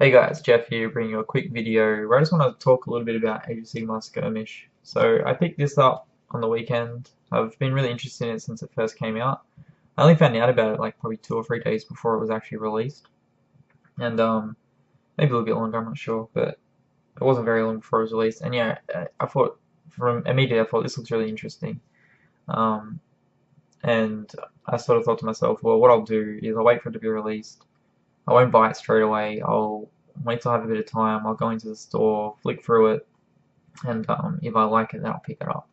Hey guys, Jeff here, bringing you a quick video where I just want to talk a little bit about Age of Sigmar Skirmish. So I picked this up on the weekend. I've been really interested in it since it first came out. I only found out about it like probably 2 or 3 days before it was actually released, and maybe a little bit longer, I'm not sure, but it wasn't very long before it was released. And yeah, I thought from immediately I thought this looks really interesting, um, and I sort of thought to myself, well, what I'll do is I'll wait for it to be released. I won't buy it straight away. I'll wait till I have a bit of time. I'll go into the store, flick through it, and if I like it, then I'll pick it up.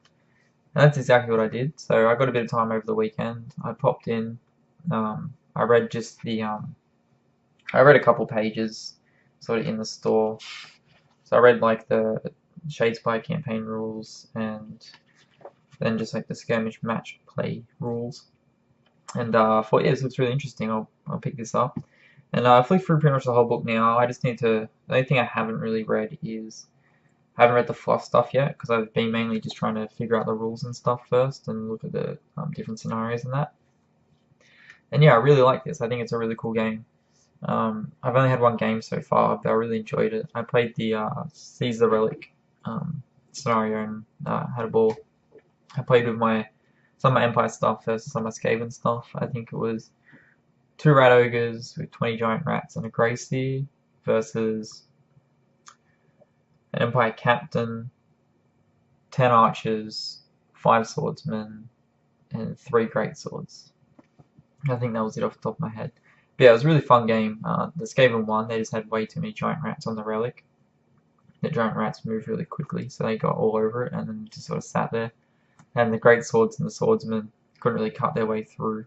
And that's exactly what I did. So I got a bit of time over the weekend. I popped in. I read just I read a couple pages, sort of in the store. So I read like the Shadespire campaign rules, and then just like the skirmish match play rules. And I thought, yeah, this looks really interesting. I'll pick this up. And I flicked through pretty much the whole book now. I just need to. The only thing I haven't really read is. I haven't read the fluff stuff yet because I've been mainly just trying to figure out the rules and stuff first and look at the different scenarios and that. And yeah, I really like this. I think it's a really cool game. I've only had one game so far, but I really enjoyed it. I played the Seize the Relic scenario and had a ball. I played with some of my Empire stuff versus some of my Skaven stuff. I think it was 2 Rat Ogres with 20 Giant Rats and a Grey Seer versus an Empire Captain, 10 Archers, 5 Swordsmen, and 3 Great Swords. I think that was it off the top of my head. But yeah, it was a really fun game. The Skaven won. They just had way too many Giant Rats on the Relic. The Giant Rats moved really quickly, so they got all over it and then just sort of sat there. And the Great Swords and the Swordsmen couldn't really cut their way through,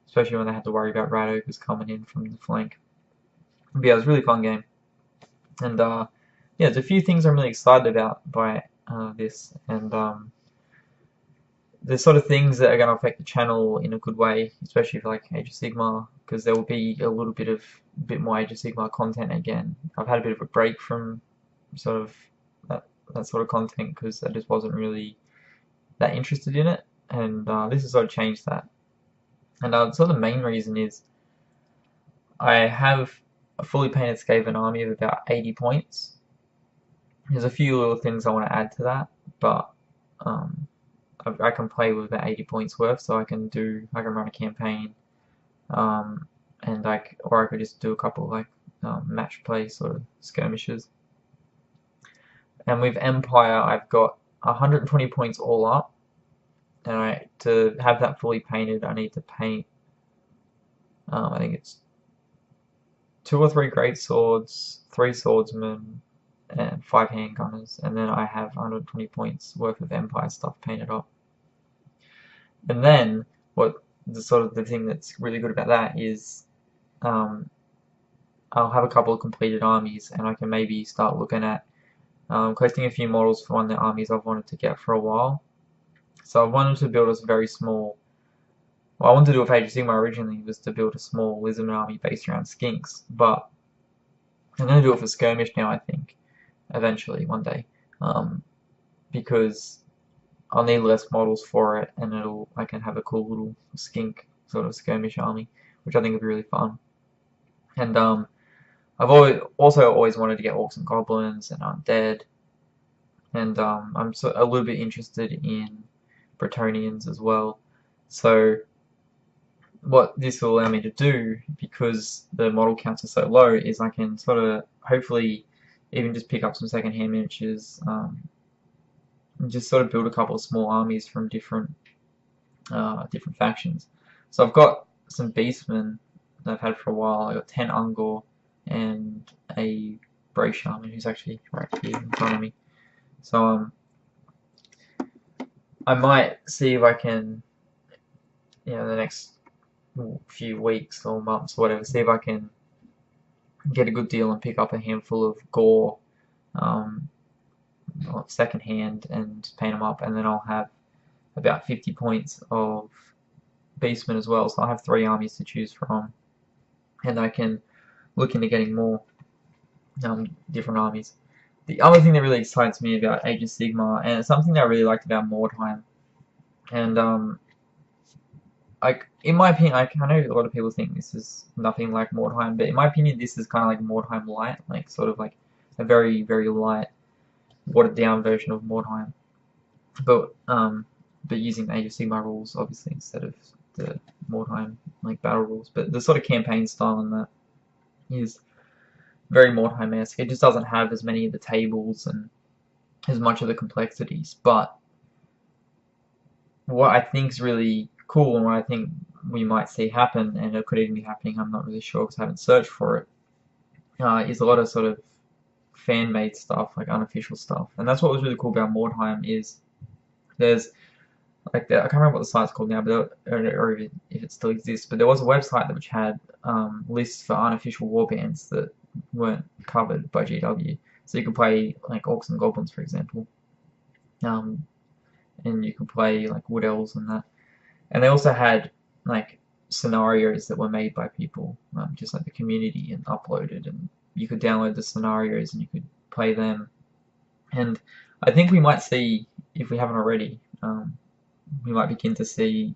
especially when they had to worry about Rat Ogres coming in from the flank. But yeah, it was a really fun game. And yeah, there's a few things I'm really excited about by this, and the sort of things that are going to affect the channel in a good way, especially for like Age of Sigmar, because there will be a little bit more Age of Sigmar content again. I've had a bit of a break from sort of that sort of content because I just wasn't really that interested in it, and this has sort of changed that. And sort of the main reason is I have a fully painted Skaven army of about 80 points. There's a few little things I want to add to that, but I can play with about 80 points worth, so I can run a campaign, and or I could just do a couple of like match play sort of skirmishes. And with Empire, I've got 120 points all up, and to have that fully painted, I need to paint. I think it's 2 or 3 Great Swords, 3 Swordsmen, and 5 Handgunners, and then I have 120 points worth of Empire stuff painted up. And then the thing that's really good about that is I'll have a couple of completed armies, and I can maybe start looking at collecting a few models for one of the armies I've wanted to get for a while. So I wanted to build a very small. What I wanted to do with Age of Sigmar originally was to build a small Lizardman army based around Skinks, but I'm going to do it for Skirmish now, I think, eventually, one day, because I'll need less models for it, and I can have a cool little skink sort of skirmish army, which I think would be really fun. And I've also always wanted to get orcs and goblins and undead, and I'm a little bit interested in Bretonnians as well. So what this will allow me to do, because the model counts are so low, is I can sort of hopefully even just pick up some second-hand miniatures, and just sort of build a couple of small armies from different factions. So I've got some Beastmen that I've had for a while. I got 10 Ungor and a Brave Shaman who's actually right here in front of me. So I might see if I can, the next few weeks or months or whatever, see if I can get a good deal and pick up a handful of Gore second hand and paint them up, and then I'll have about 50 points of Beastmen as well, so I'll have 3 armies to choose from, and I can look into getting more different armies. The other thing that really excites me about Age of Sigmar, and it's something that I really liked about Mordheim, and like in my opinion, I know a lot of people think this is nothing like Mordheim, but in my opinion, this is kind of like Mordheim light, like sort of like a very very light, watered down version of Mordheim, but using Age of Sigmar rules obviously instead of the Mordheim like battle rules. But the sort of campaign style in that is very Mordheim-esque. It just doesn't have as many of the tables and as much of the complexities. But what I think is really cool and what I think we might see happen, and it could even be happening, I'm not really sure because I haven't searched for it, is a lot of sort of fan-made stuff, like unofficial stuff. And that's what was really cool about Mordheim is there's like I can't remember what the site's called now, but or if it still exists. But there was a website that which had lists for unofficial warbands that weren't covered by GW. So you could play like Orcs and Goblins, for example, and you could play like Wood Elves and that. And they also had like scenarios that were made by people, just like the community, and uploaded, and you could download the scenarios and you could play them. And I think we might see, if we haven't already, we might begin to see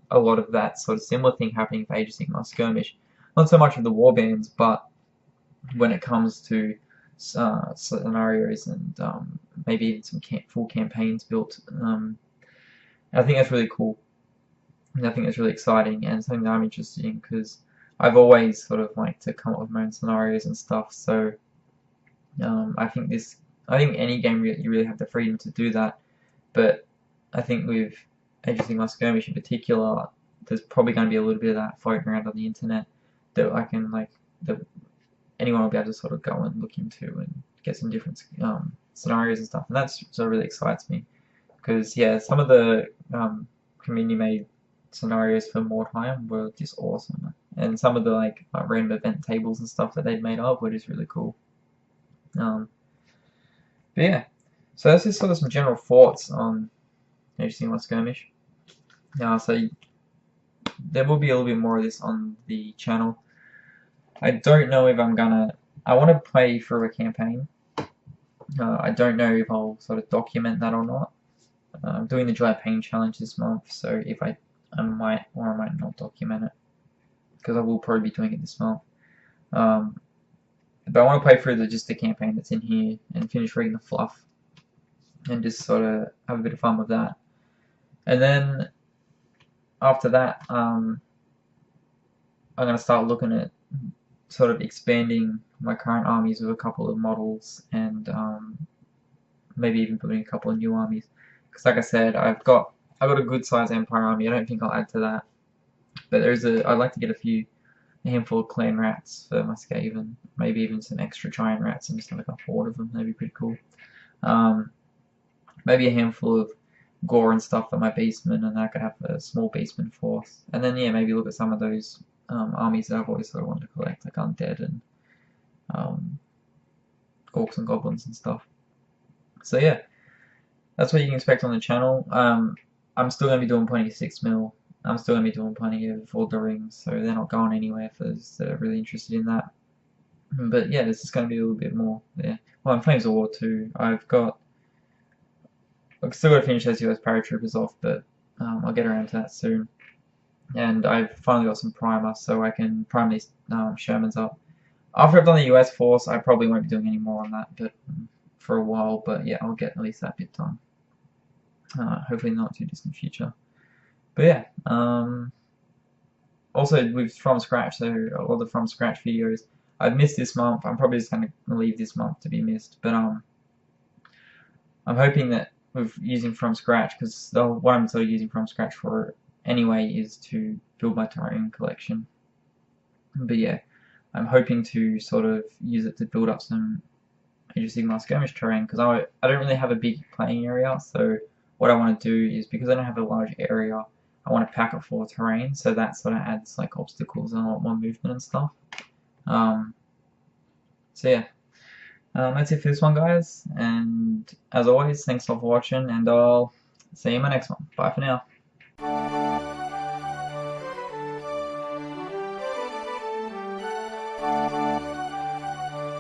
a lot of that sort of similar thing happening for Age of Sigmar Skirmish. Not so much of the warbands, but when it comes to scenarios and maybe even some full campaigns built. I think that's really cool. And I think that's really exciting and something that I'm interested in because I've always sort of liked to come up with my own scenarios and stuff. So I think any game you really have the freedom to do that. But I think with Age of Sigmar Skirmish in particular, there's probably going to be a little bit of that floating around on the internet that I can that anyone will be able to sort of go and look into and get some different scenarios and stuff. And that's sort of really excites me because yeah, some of the community-made scenarios for Mordheim were just awesome, and some of the like random event tables and stuff that they'd made up were just really cool. But yeah, so that's just sort of some general thoughts on Age of Sigmar Skirmish. So there will be a little bit more of this on the channel. I don't know if I want to play through a campaign. I don't know if I'll sort of document that or not. I'm doing the Dry Pain Challenge this month, so if I might or I might not document it, because I will probably be doing it this month. But I want to play through just the campaign that's in here and finish reading the fluff and just sort of have a bit of fun with that. And then after that, I'm going to start looking at sort of expanding my current armies with a couple of models and maybe even building a couple of new armies. Because like I said, I've got a good sized Empire army. I don't think I'll add to that, but I'd like to get a handful of clan rats for my Skaven, maybe even some extra giant rats and just have like a horde of them. That'd be pretty cool. Maybe a handful of gore and stuff for my beastmen, and then I could have a small beastman force. And then yeah, maybe look at some of those armies that I've always sort of wanted to collect, like undead and orcs and goblins and stuff. So yeah, that's what you can expect on the channel. I'm still going to be doing plenty of 6mm. I'm still going to be doing plenty of Lord of the Rings, so they're not going anywhere for those that are really interested in that. But yeah, this is going to be a little bit more there. Well, in Flames of War 2, I've still got to finish those US paratroopers off, but I'll get around to that soon. And I've finally got some primer, so I can prime these Shermans up. After I've done the US force, I probably won't be doing any more on that, but for a while. But yeah, I'll get at least that bit done. Hopefully not too distant future. But yeah, also with From Scratch, so a lot of the From Scratch videos I've missed this month. I'm probably just going to leave this month to be missed, but I'm hoping that with using From Scratch, because what I'm sort of using From Scratch for anyway is to build my terrain collection. But yeah, I'm hoping to sort of use it to build up some Age of Sigmar Skirmish terrain, because I don't really have a big playing area, so what I want to do is, because I don't have a large area, I want to pack it full of terrain, so that sort of adds like obstacles and a lot more movement and stuff. So yeah, that's it for this one, guys, and as always, thanks a lot for watching, and I'll see you in my next one. Bye for now.